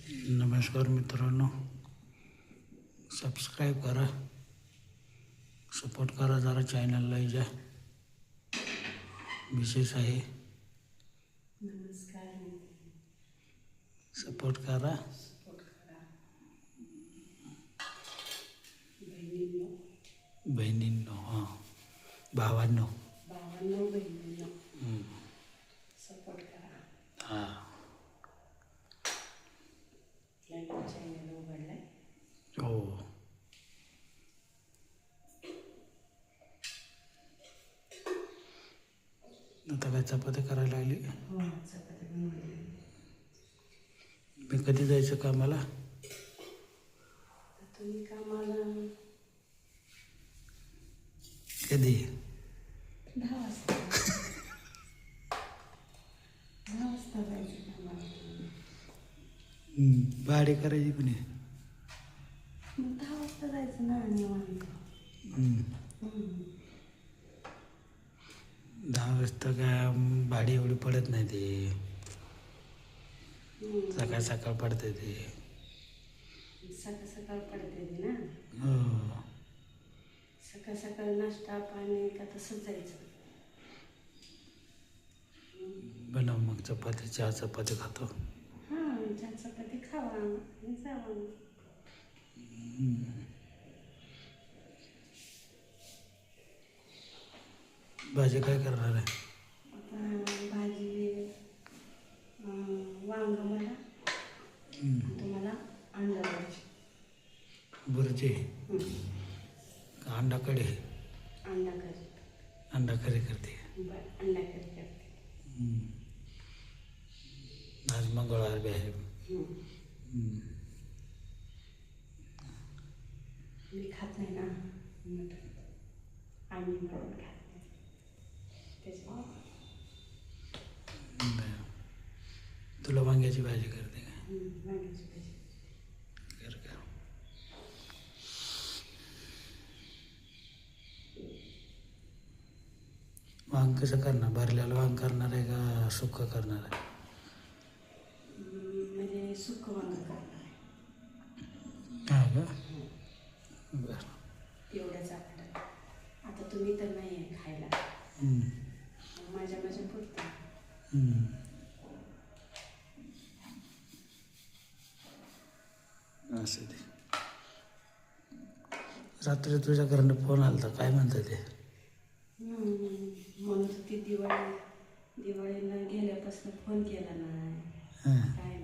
नमस्कार मित्रांनो, सबस्क्राईब करा, सपोर्ट करा जरा चॅनलला. जा विशेष आहे, नमस्कार. सपोर्ट करा. बहिणींनो, हां भावांनो, बहिणींनो सपोर्ट करा. हां चॅनल उघडलाय. हो. आता काय चपाती करायला लागली. चपाती बनवली. मी कधी जायचं कामाला? तुम्ही कामाला कधी? 10 वाजता. 10 वाजता जायचं कामाला. भाडे करायची कोणी? मग 10 वाजता जायचं ना निवांत. 10 वाजता काय भाडी एवढी पडत नाही. ते सकाळ सकाळ पडते ते. सकाळ सकाळ पडते ती ना. हो. सकाळ सकाळ नाश्ता पाणी का तसंच जायचं. बनव मग चपाती, 4 चपाती खातो. हां, 4 चपाती खावा आणि जावा. भाजी काय करणार आहे? आता भाजी वांग मला तुम्हाला अंडा भाजी. बुर्जी का अंडा कढी? अंडा करी. अंडा करी करते. अंडा करी करते. आज मंगळवार बी आहे. मी खात नाही ना मटण. आम्ही मटण खात नाही त्याच्यामुळे. तुला वांग्याची भाजी करते का? वांग्याची भाजी. कर कर. वांग कसं करणार? भरलेलं वांग करणार आहे का सुक्कं करणार आहे? म्हणजे सुकं वांग करणार आहे. हां का? बरं. एवढ्याच आपलं. आता तुम्ही तर नाही आहे खायला. माझ्या पुरतं. असं ते. रात्री तुझ्या घरनं फोन आला होता, काय म्हणतं ते? म्हणत होती दिवाळीला गेल्यापासून फोन केला नाही. हां काय